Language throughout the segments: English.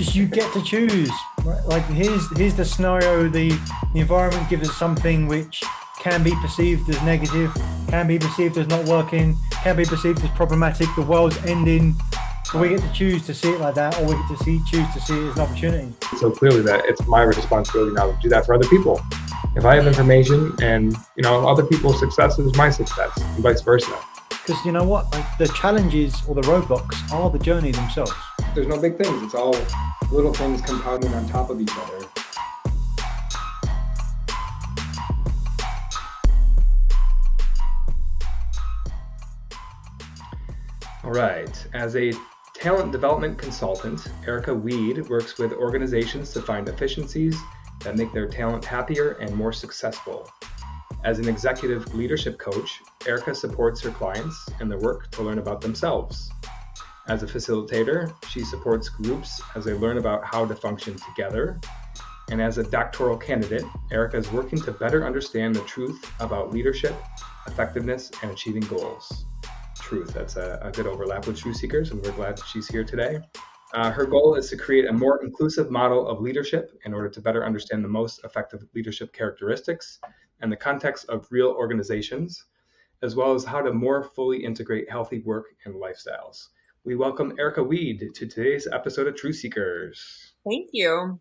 just you get to choose. Right? Like here's the scenario. The environment gives us something which can be perceived as negative, can be perceived as not working, can be perceived as problematic. The world's ending. But we get to choose to see it like that, or we get to choose to see it as an opportunity. So clearly that it's my responsibility now to do that for other people. If I have information and, other people's success is my success and vice versa. Because you know what? Like, the challenges or the roadblocks are the journey themselves. There's no big things. It's all little things compounding on top of each other. All right. As a talent development consultant, ERIKA WEED works with organizations to find efficiencies that make their talent happier and more successful. As an executive leadership coach, ERIKA supports her clients in their work to learn about themselves. As a facilitator, she supports groups as they learn about how to function together. And as a doctoral candidate, ERIKA is working to better understand the truth about leadership, effectiveness, and achieving goals. Truth, that's a good overlap with Truth Seekers, and we're glad that she's here today. Her goal is to create a more inclusive model of leadership in order to better understand the most effective leadership characteristics and the context of real organizations, as well as how to more fully integrate healthy work and lifestyles. We welcome ERIKA WEED to today's episode of Truth Seekers. Thank you.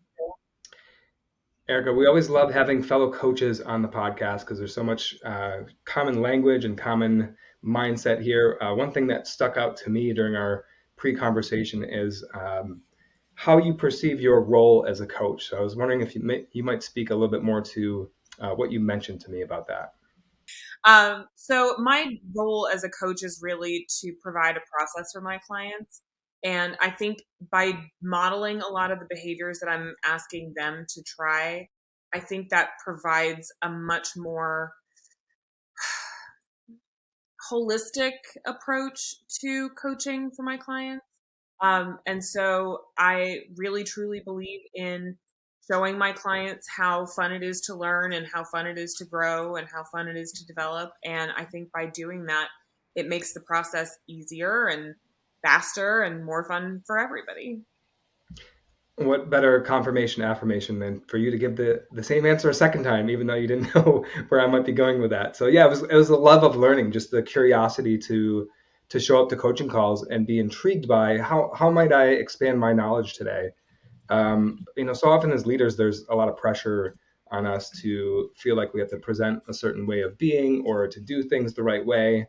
ERIKA, we always love having fellow coaches on the podcast because there's so much common language and common mindset here. One thing that stuck out to me during our pre-conversation is how you perceive your role as a coach. So I was wondering if you might speak a little bit more to what you mentioned to me about that. So my role as a coach is really to provide a process for my clients. And I think by modeling a lot of the behaviors that I'm asking them to try, I think that provides a much more holistic approach to coaching for my clients. And so I really, truly believe in showing my clients how fun it is to learn and how fun it is to grow and how fun it is to develop. And I think by doing that, it makes the process easier and faster and more fun for everybody. What better confirmation affirmation than for you to give the same answer a second time, even though you didn't know where I might be going with that. So yeah, it was the love of learning, just the curiosity to show up to coaching calls and be intrigued by how might I expand my knowledge today. So often as leaders, there's a lot of pressure on us to feel like we have to present a certain way of being or to do things the right way.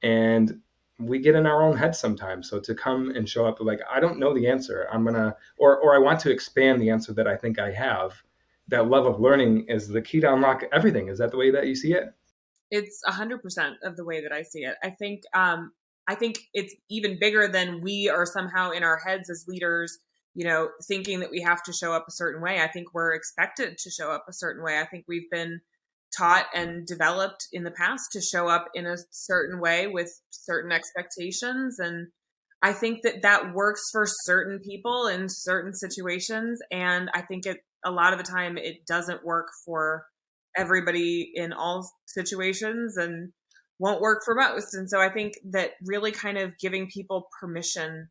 And we get in our own heads sometimes. So to come and show up like, I don't know the answer. or I want to expand the answer that I think I have. That love of learning is the key to unlock everything. Is that the way that you see it? It's 100% of the way that I see it. I think it's even bigger than we are somehow in our heads as leaders, thinking that we have to show up a certain way. I think we're expected to show up a certain way. I think we've been taught and developed in the past to show up in a certain way with certain expectations. And I think that works for certain people in certain situations. And I think a lot of the time it doesn't work for everybody in all situations and won't work for most. And so I think that really kind of giving people permission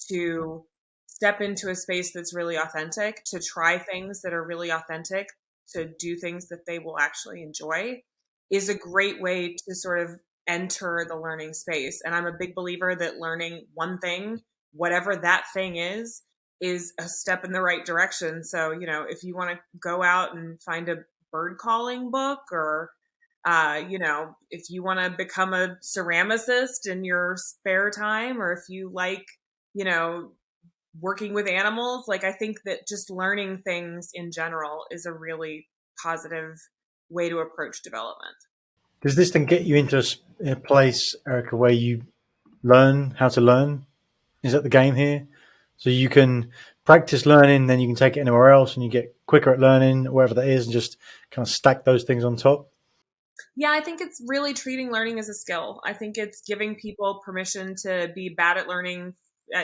to step into a space that's really authentic, to try things that are really authentic, to do things that they will actually enjoy is a great way to sort of enter the learning space. And I'm a big believer that learning one thing, whatever that thing is a step in the right direction. So, if you want to go out and find a bird calling book or, if you want to become a ceramicist in your spare time, or if you like, working with animals, like I think that just learning things in general is a really positive way to approach development. Does this then get you into a place, ERIKA, where you learn how to learn? Is that the game here? So you can practice learning, then you can take it anywhere else and you get quicker at learning, wherever that is, and just kind of stack those things on top? Yeah, I think it's really treating learning as a skill. I think it's giving people permission to be bad at learning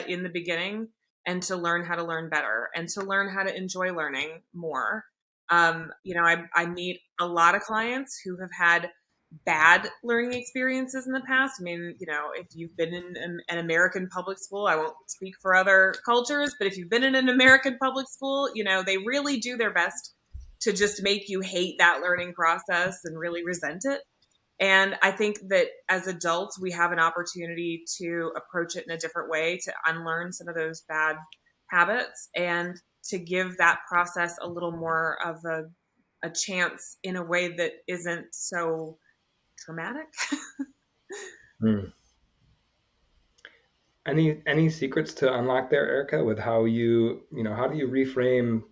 in the beginning and to learn how to learn better and to learn how to enjoy learning more. I meet a lot of clients who have had bad learning experiences in the past. I mean, if you've been in an American public school, I won't speak for other cultures, but if you've been in an American public school, they really do their best to just make you hate that learning process and really resent it. And I think that as adults, we have an opportunity to approach it in a different way, to unlearn some of those bad habits and to give that process a little more of a chance in a way that isn't so traumatic. Hmm. Any secrets to unlock there, Erica, with how how do you reframe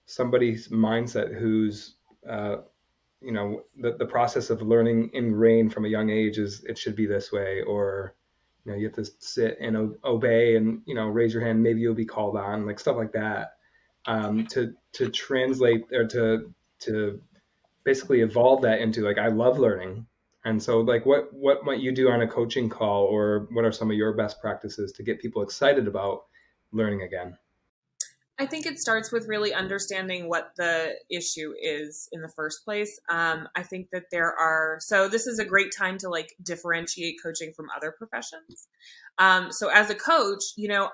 somebody's mindset who's the process of learning ingrained from a young age is it should be this way, or you have to sit and obey and raise your hand, maybe you'll be called on, like stuff like that, to translate or to basically evolve that into like I love learning. And so like what might you do on a coaching call, or what are some of your best practices to get people excited about learning again? I think it starts with really understanding what the issue is in the first place. I think that so this is a great time to like differentiate coaching from other professions. So as a coach,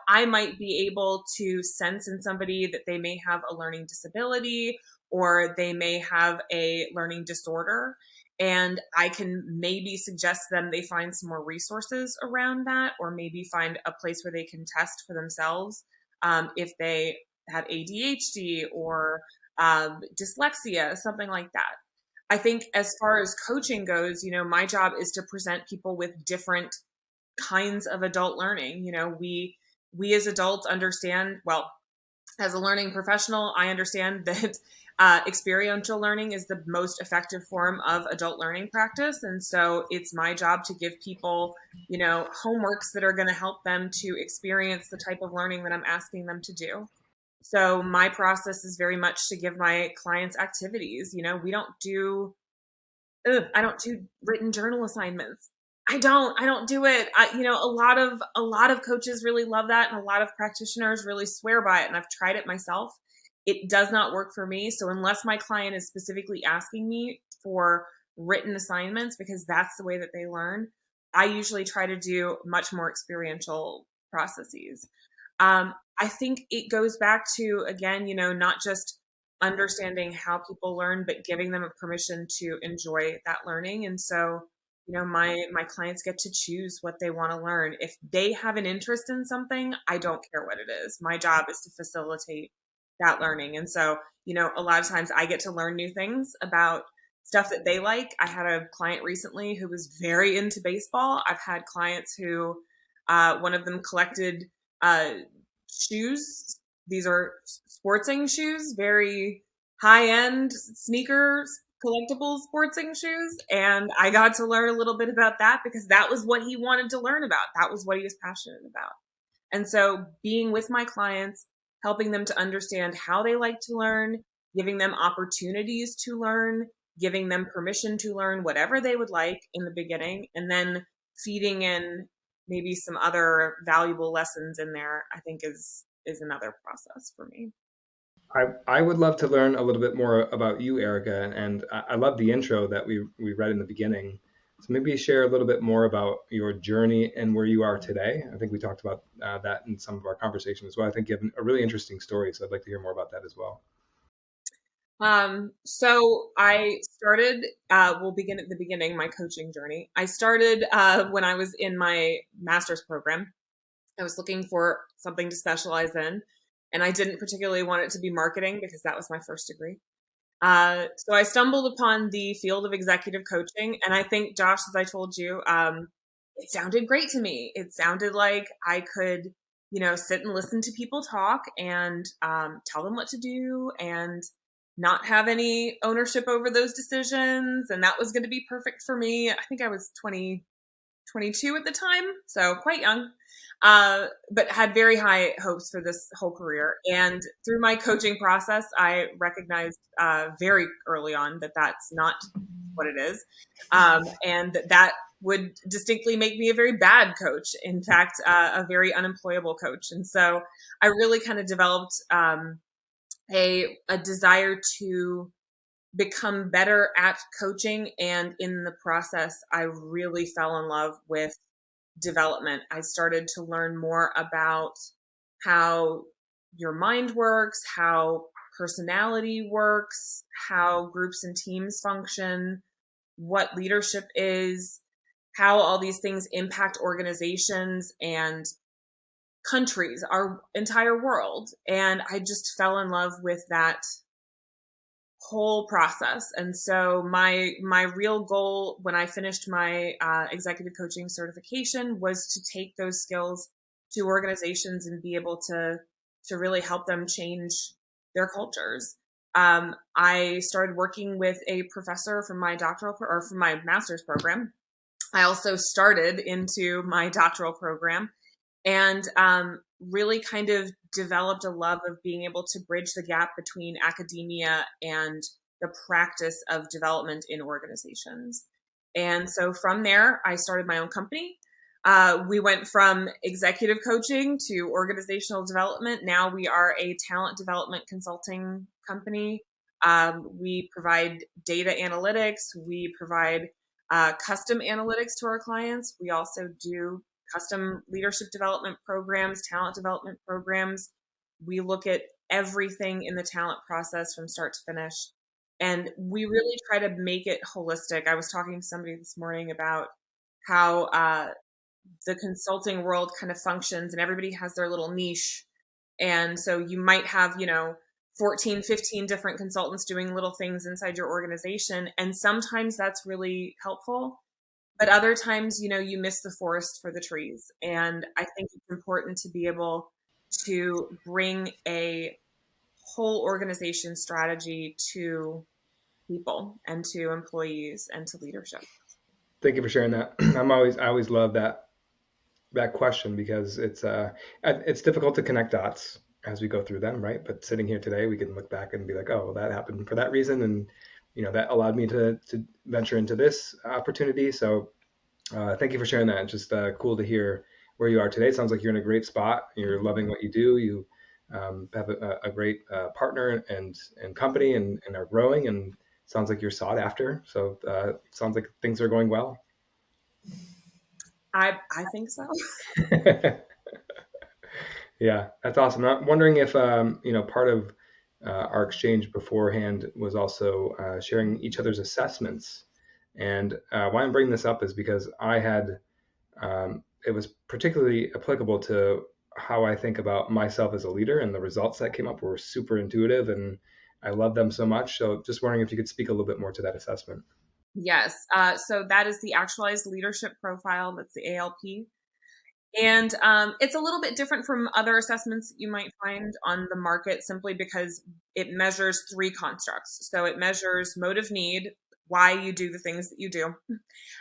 I might be able to sense in somebody that they may have a learning disability or they may have a learning disorder. And I can maybe suggest to them they find some more resources around that, or maybe find a place where they can test for themselves if they have ADHD or dyslexia, something like that. I think as far as coaching goes, my job is to present people with different kinds of adult learning. We as adults understand, well, as a learning professional, I understand that experiential learning is the most effective form of adult learning practice. And so it's my job to give people, homeworks that are going to help them to experience the type of learning that I'm asking them to do. So my process is very much to give my clients activities. I don't do written journal assignments. I don't do it. A lot of coaches really love that, and a lot of practitioners really swear by it. And I've tried it myself. It does not work for me. So unless my client is specifically asking me for written assignments, because that's the way that they learn, I usually try to do much more experiential processes. I think it goes back to, again, not just understanding how people learn, but giving them a permission to enjoy that learning. And so, my clients get to choose what they want to learn. If they have an interest in something, I don't care what it is. My job is to facilitate that learning. And so, a lot of times I get to learn new things about stuff that they like. I had a client recently who was very into baseball. I've had clients who, one of them collected shoes. These are sportsing shoes, very high-end sneakers, collectible sportsing shoes. And I got to learn a little bit about that because that was what he wanted to learn about. That was what he was passionate about. And so being with my clients, helping them to understand how they like to learn, giving them opportunities to learn, giving them permission to learn whatever they would like in the beginning, and then feeding in maybe some other valuable lessons in there, I think is another process for me. I would love to learn a little bit more about you, Erica, and I love the intro that we read in the beginning. So maybe share a little bit more about your journey and where you are today. I think we talked about that in some of our conversations as well. I think you have a really interesting story, so I'd like to hear more about that as well. So I started, we'll begin at the beginning, my coaching journey. I started when I was in my master's program. I was looking for something to specialize in, and I didn't particularly want it to be marketing because that was my first degree. So I stumbled upon the field of executive coaching, and I think, Josh, as I told you, it sounded great to me. It sounded like I could, sit and listen to people talk and tell them what to do and not have any ownership over those decisions. And that was going to be perfect for me. I think I was 22 at the time, so quite young, but had very high hopes for this whole career. And through my coaching process, I recognized very early on that that's not what it is, and that would distinctly make me a very bad coach. In fact, a very unemployable coach. And so I really kind of developed a desire to become better at coaching. And in the process, I really fell in love with development. I started to learn more about how your mind works, how personality works, how groups and teams function, what leadership is, how all these things impact organizations and countries, our entire world. And I just fell in love with that whole process. And so my real goal when I finished my executive coaching certification was to take those skills to organizations and be able to really help them change their cultures. I started working with a professor from my from my master's program. I also started into my doctoral program, and really kind of developed a love of being able to bridge the gap between academia and the practice of development in organizations. And so from there, I started my own company. We went from executive coaching to organizational development. Now we are a talent development consulting company. We provide data analytics. We provide custom analytics to our clients. We also do custom leadership development programs, talent development programs. We look at everything in the talent process from start to finish. And we really try to make it holistic. I was talking to somebody this morning about how the consulting world kind of functions, and everybody has their little niche. And so you might have, 14, 15 different consultants doing little things inside your organization. And sometimes that's really helpful. But other times, you miss the forest for the trees. And I think it's important to be able to bring a whole organization strategy to people and to employees and to leadership. Thank you for sharing that. I always love that question, because it's difficult to connect dots as we go through them, right? But sitting here today, we can look back and be like, oh, well, that happened for that reason, and that allowed me to venture into this opportunity. So thank you for sharing that. It's just cool to hear where you are today. It sounds like you're in a great spot. You're loving what you do. You have a great partner and company, and are growing, and sounds like you're sought after. So it sounds like things are going well. I think so. Yeah, that's awesome. I'm wondering if part of our exchange beforehand was also sharing each other's assessments. And why I'm bringing this up is because I had it was particularly applicable to how I think about myself as a leader, and the results that came up were super intuitive, and I love them so much. So just wondering if you could speak a little bit more to that assessment. Yes. So that is the Actualized Leadership Profile. That's the ALP. And it's a little bit different from other assessments that you might find on the market, simply because it measures 3 constructs. So it measures motive need, why you do the things that you do.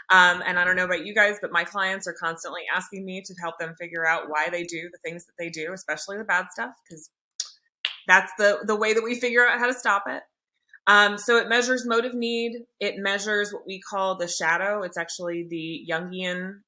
And I don't know about you guys, but my clients are constantly asking me to help them figure out why they do the things that they do, especially the bad stuff, because that's the way that we figure out how to stop it. So it measures motive need. It measures what we call the shadow. It's actually the Jungian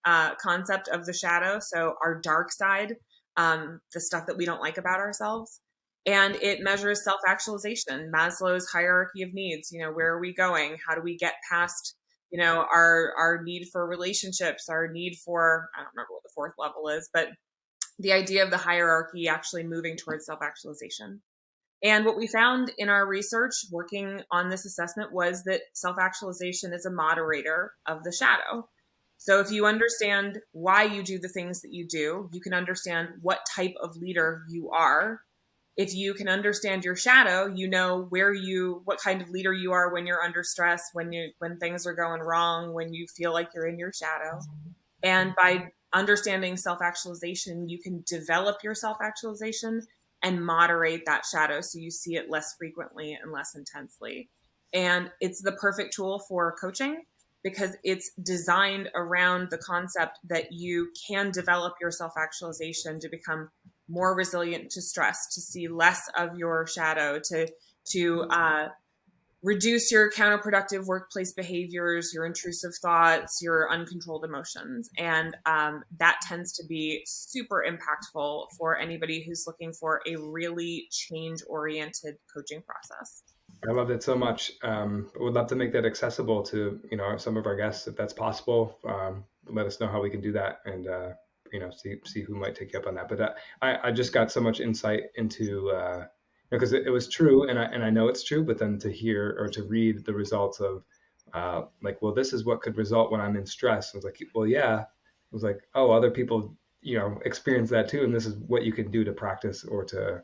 concept of the shadow. So our dark side, the stuff that we don't like about ourselves. And it measures self-actualization, Maslow's hierarchy of needs. Where are we going? How do we get past, our need for relationships, our need for, I don't remember what the 4th level is, but the idea of the hierarchy actually moving towards self-actualization. And what we found in our research working on this assessment was that self-actualization is a moderator of the shadow. So if you understand why you do the things that you do, you can understand what type of leader you are. If you can understand your shadow, you know what kind of leader you are when you're under stress, when things are going wrong, when you feel like you're in your shadow. And by understanding self-actualization, you can develop your self-actualization and moderate that shadow so you see it less frequently and less intensely. And it's the perfect tool for coaching, because it's designed around the concept that you can develop your self-actualization to become more resilient to stress, to see less of your shadow, to reduce your counterproductive workplace behaviors, your intrusive thoughts, your uncontrolled emotions. And that tends to be super impactful for anybody who's looking for a really change-oriented coaching process. I loved it so much. Would love to make that accessible to, some of our guests if that's possible. Let us know how we can do that, and see who might take you up on that. But I just got so much insight into, because it was true, and I know it's true. But then to hear or to read the results of, like, well, this is what could result when I'm in stress. I was like, well, yeah. I was like, oh, other people, experience that too, and this is what you can do to practice or to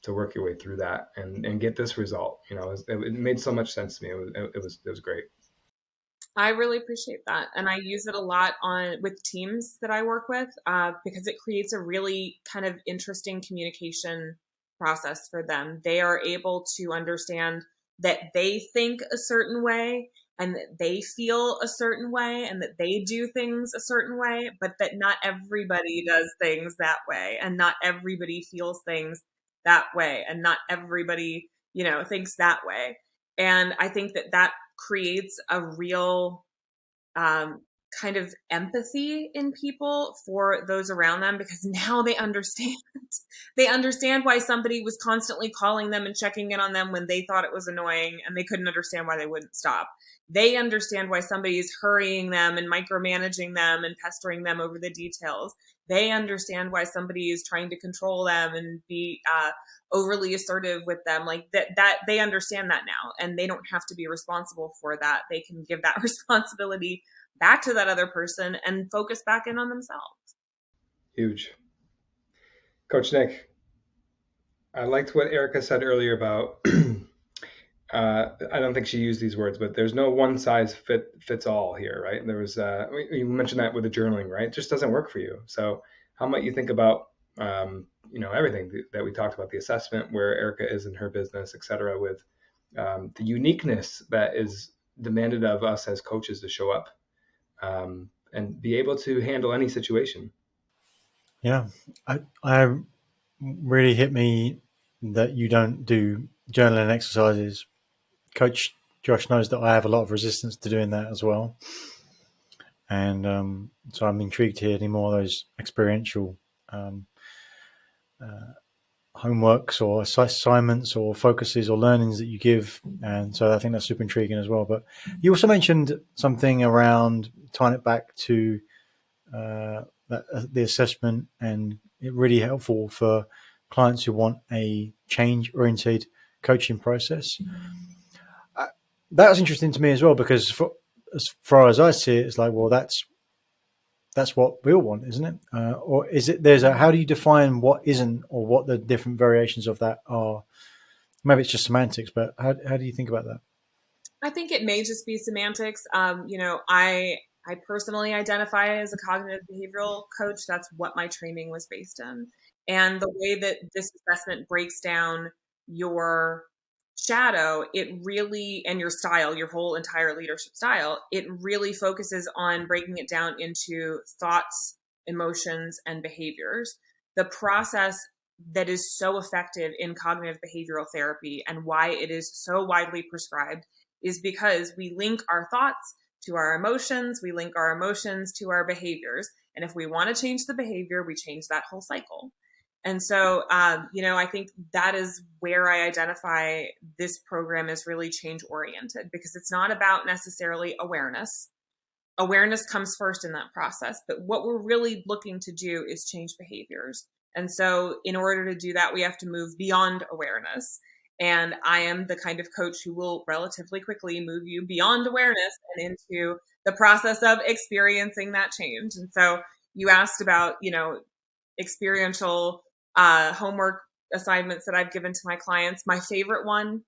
work your way through that and get this result. It made so much sense to me. It was great. I really appreciate that, and I use it a lot on with teams that I work with because it creates a really kind of interesting communication process for them. They are able to understand that they think a certain way and that they feel a certain way and that they do things a certain way, but that not everybody does things that way and not everybody feels things that way and not everybody, thinks that way. And I think that creates a real um, kind of empathy in people for those around them because now they understand. They understand why somebody was constantly calling them and checking in on them when they thought it was annoying and they couldn't understand why they wouldn't stop. They understand why somebody is hurrying them and micromanaging them and pestering them over the details. They understand why somebody is trying to control them and be overly assertive with them. Like that they understand that now, and they don't have to be responsible for that. They can give that responsibility back to that other person and focus back in on themselves. Huge. Coach Nick, I liked what Erica said earlier about I don't think she used these words, but there's no one size fits all here, right? There was you mentioned that with the journaling, right? It just doesn't work for you. So how might you think about everything that we talked about, the assessment, where Erica is in her business, et cetera, with the uniqueness that is demanded of us as coaches to show up and be able to handle any situation. Yeah, I really hit me that you don't do journaling exercises. Coach Josh knows that I have a lot of resistance to doing that as well. And so I'm intrigued to hear any more of those experiential um, homeworks or assignments or focuses or learnings that you give. And so I think that's super intriguing as well. But you also mentioned something around tying it back to the assessment, and it really helpful for clients who want a change-oriented coaching process. That was interesting to me as well because as far as I see it, it's like, well, that's what we all want, isn't it? Or is it? How do you define what isn't, or what the different variations of that are? Maybe it's just semantics, but how do you think about that? I think it may just be semantics. I personally identify as a cognitive behavioral coach. That's what my training was based in. And the way that this assessment breaks down your shadow, it really, and your style, your whole entire leadership style, it really focuses on breaking it down into thoughts, emotions, and behaviors. The process that is so effective in cognitive behavioral therapy and why it is so widely prescribed is because we link our thoughts to our emotions, we link our emotions to our behaviors. And if we want to change the behavior, we change that whole cycle. And so, I think that is where I identify this program is really change oriented because it's not about necessarily awareness. Awareness comes first in that process, but what we're really looking to do is change behaviors. And so in order to do that, we have to move beyond awareness. And I am the kind of coach who will relatively quickly move you beyond awareness and into the process of experiencing that change. And so you asked about, experiential homework assignments that I've given to my clients. My favorite one,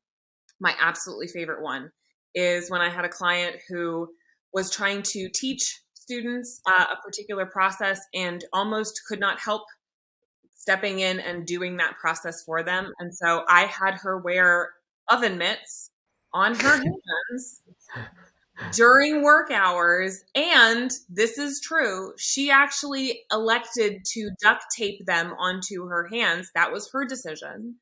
my absolutely favorite one, is when I had a client who was trying to teach students a particular process and almost could not help stepping in and doing that process for them. And so I had her wear oven mitts on her hands during work hours. And this is true. She actually elected to duct tape them onto her hands. That was her decision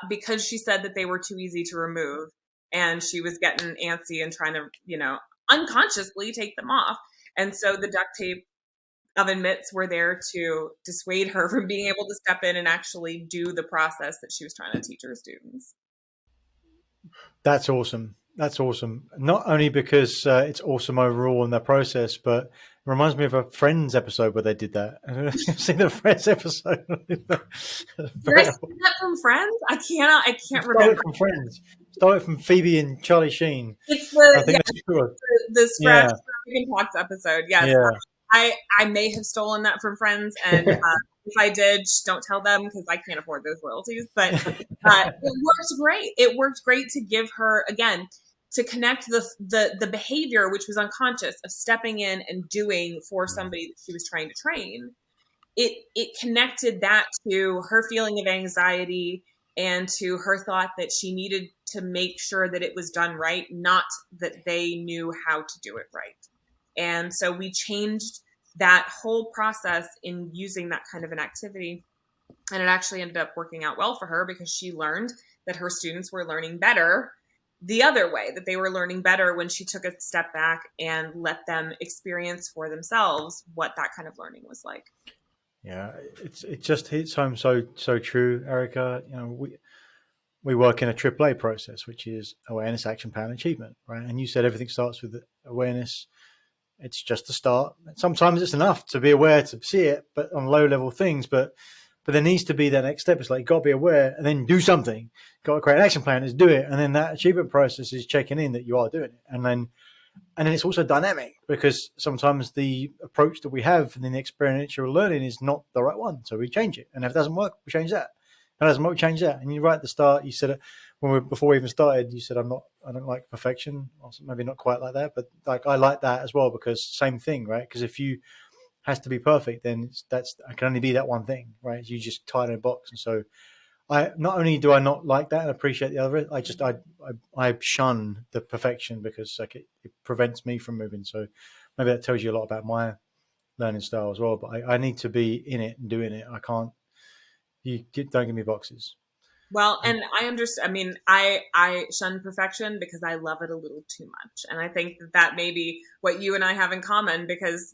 because she said that they were too easy to remove. And she was getting antsy and trying to, unconsciously take them off. And so the duct tape oven mitts were there to dissuade her from being able to step in and actually do the process that she was trying to teach her students. That's awesome. That's awesome. Not only because it's awesome overall in their process, but it reminds me of a Friends episode where they did that. I don't know if you've seen the Friends episode. Did I Very, see that from Friends? I can't stole it remember. from Friends. Stole it from Phoebe and Charlie Sheen. It's I think yeah, that's true. the Yeah, Scratch Pox episode. Yes, yeah. I may have stolen that from Friends, and if I did, don't tell them because I can't afford those royalties. But it worked great. It worked great to give her again to connect the behavior which was unconscious of stepping in and doing for somebody that she was trying to train. It connected that to her feeling of anxiety and to her thought that she needed to make sure that it was done right, not that they knew how to do it right. And so we changed that whole process in using that kind of an activity. And it actually ended up working out well for her because she learned that her students were learning better the other way, that they were learning better when she took a step back and let them experience for themselves what that kind of learning was like. Yeah, it just hits home so true, Erica. We work in a AAA process, which is awareness, action, plan, achievement, right? And you said everything starts with awareness. It's just a start. Sometimes it's enough to be aware to see it, but on low level things. But there needs to be that next step. It's like you got to be aware and then do something. Got to create an action plan, is do it, and then that achievement process is checking in that you are doing it, and then it's also dynamic because sometimes the approach that we have in the experiential learning is not the right one. So we change it. And if it doesn't work, we change that. If it doesn't work, we change that. And you're right at the start, you said it before we even started, you said, I don't like perfection. Also, maybe not quite like that, but like I like that as well because same thing, right? Because if you has to be perfect, then I can only be that one thing, right? You just tie it in a box. And so I not only do I not like that and appreciate the other, I shun the perfection because like it prevents me from moving. So maybe that tells you a lot about my learning style as well. But I need to be in it and doing it. I can't. Don't give me boxes. Well, and I understand. I mean, I shun perfection because I love it a little too much, and I think that may be what you and I have in common. Because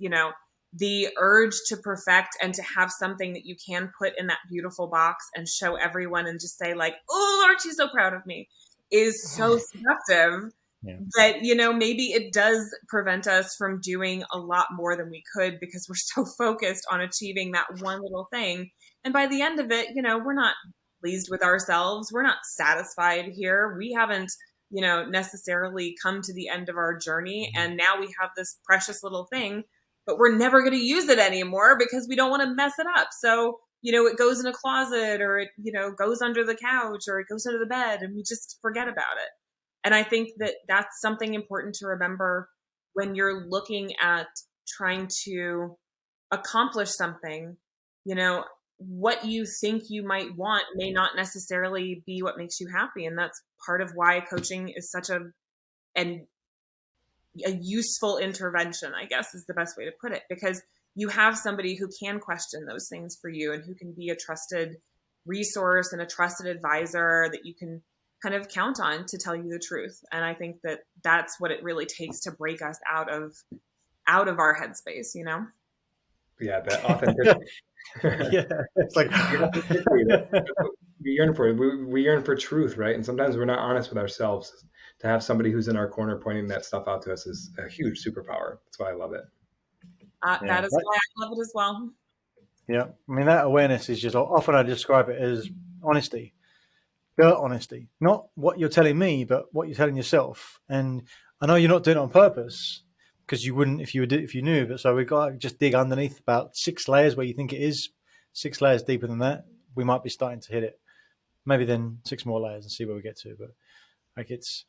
the urge to perfect and to have something that you can put in that beautiful box and show everyone and just say like, "Oh, aren't you so proud of me?" is so seductive Yeah. that maybe it does prevent us from doing a lot more than we could because we're so focused on achieving that one little thing. And by the end of it, we're not pleased with ourselves. We're not satisfied here. We haven't, necessarily come to the end of our journey. And now we have this precious little thing, but we're never going to use it anymore because we don't want to mess it up. So, it goes in a closet or it, goes under the couch or it goes under the bed and we just forget about it. And I think that that's something important to remember when you're looking at trying to accomplish something. What you think you might want may not necessarily be what makes you happy. And that's part of why coaching is such a useful intervention, I guess is the best way to put it, because you have somebody who can question those things for you and who can be a trusted resource and a trusted advisor that you can kind of count on to tell you the truth. And I think that that's what it really takes to break us out of our headspace, Yeah, that authenticity. Yeah, it's like We yearn for. We yearn for truth, right? And sometimes we're not honest with ourselves. To have somebody who's in our corner pointing that stuff out to us is a huge superpower. That's why I love it. That is why I love it as well. Yeah, I mean that awareness is just often I describe it as honesty, pure honesty, not what you're telling me, but what you're telling yourself. And I know you're not doing it on purpose because you wouldn't if you knew. But so we've got to just dig underneath about 6 layers where you think it is, 6 layers deeper than that. We might be starting to hit it. Maybe then 6 more layers and see where we get to. But like it's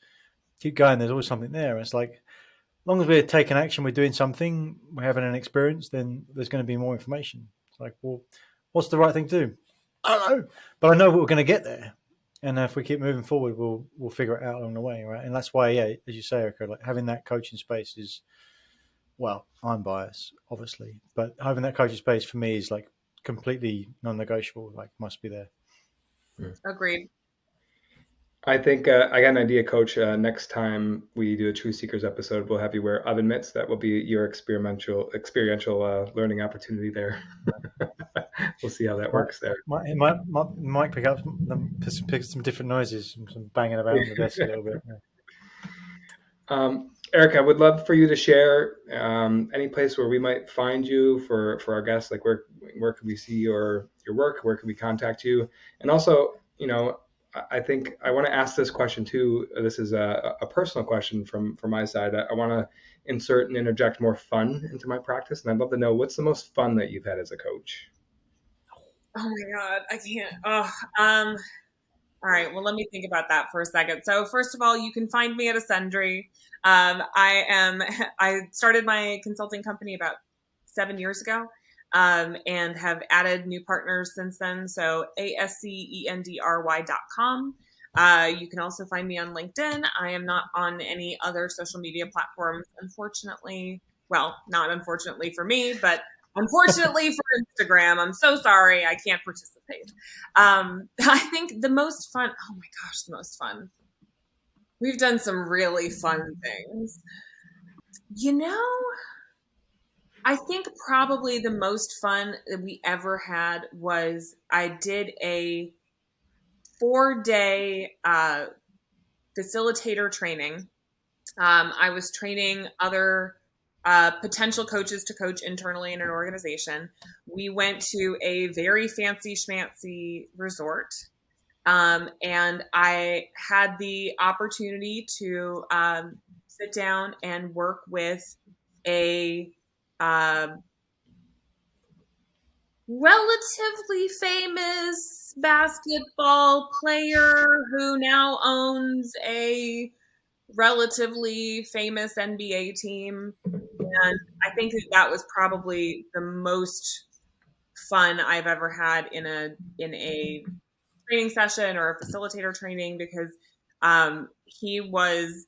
keep going. There's always something there. It's like as long as we're taking action, we're doing something, we're having an experience, then there's going to be more information. It's like, well, what's the right thing to do? I don't know, but I know we're going to get there. And if we keep moving forward, we'll figure it out along the way, right? And that's why, yeah, as you say, Erica, like having that coaching space is, well, I'm biased, obviously, but having that coaching space for me is like completely non-negotiable. Like, must be there. Agreed. I think I got an idea, Coach. Next time we do a True Seekers episode, we'll have you wear oven mitts. That will be your experiential learning opportunity there. We'll see how that works there. It might pick up some different noises, some banging about on the desk a little bit. Yeah. Eric, I would love for you to share any place where we might find you for our guests. Like where could we see your work? Where could we contact you? And also, I think I want to ask this question too. This is a personal question from my side. I want to insert and interject more fun into my practice, and I'd love to know what's the most fun that you've had as a coach. Oh my God, I can't. All right, well, let me think about that for a second. So first of all, you can find me at Ascendry. I started my consulting company about 7 years ago, and have added new partners since then. So ASCENDRY.com. You can also find me on LinkedIn. I am not on any other social media platforms, unfortunately. Well, not unfortunately for me, but unfortunately for Instagram. I'm so sorry. I can't participate. I think the most fun, oh my gosh, the most fun. We've done some really fun things. I think probably the most fun that we ever had was I did a 4-day facilitator training. I was training other potential coaches to coach internally in an organization. We went to a very fancy schmancy resort. And I had the opportunity to sit down and work with a relatively famous basketball player who now owns a relatively famous NBA team. And I think that was probably the most fun I've ever had in a training session or a facilitator training, because he was,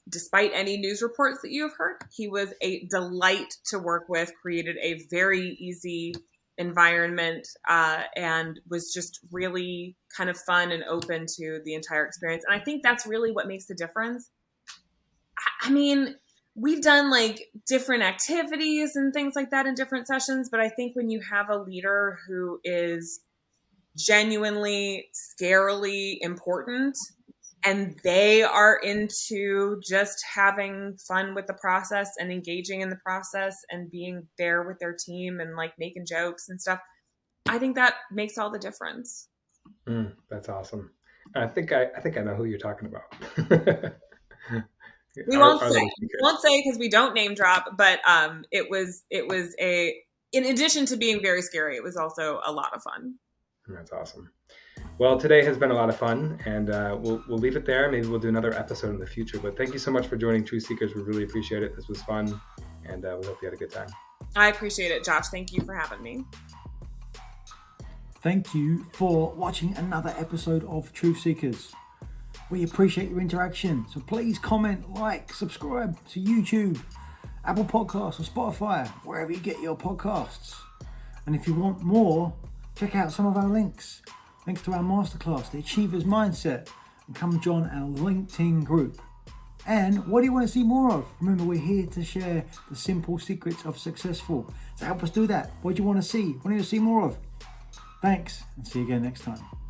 despite any news reports that you have heard, he was a delight to work with, created a very easy environment, and was just really kind of fun and open to the entire experience. And I think that's really what makes the difference. I mean, we've done like different activities and things like that in different sessions, but I think when you have a leader who is genuinely, scarily important, and they are into just having fun with the process and engaging in the process and being there with their team and like making jokes and stuff, I think that makes all the difference. That's awesome. I think I know who you're talking about. We won't say because we don't name drop, but it was in addition to being very scary, it was also a lot of fun. That's awesome. Well, today has been a lot of fun, and we'll leave it there. Maybe we'll do another episode in the future. But thank you so much for joining Truth Seekers. We really appreciate it. This was fun, and we hope you had a good time. I appreciate it, Josh. Thank you for having me. Thank you for watching another episode of Truth Seekers. We appreciate your interaction. So please comment, like, subscribe to YouTube, Apple Podcasts, or Spotify, wherever you get your podcasts. And if you want more, check out some of our links to our masterclass, The Achiever's Mindset, and come join our LinkedIn group. And what do you want to see more of? Remember, we're here to share the simple secrets of successful. So help us do that. What do you want to see? What do you want to see more of? Thanks, and see you again next time.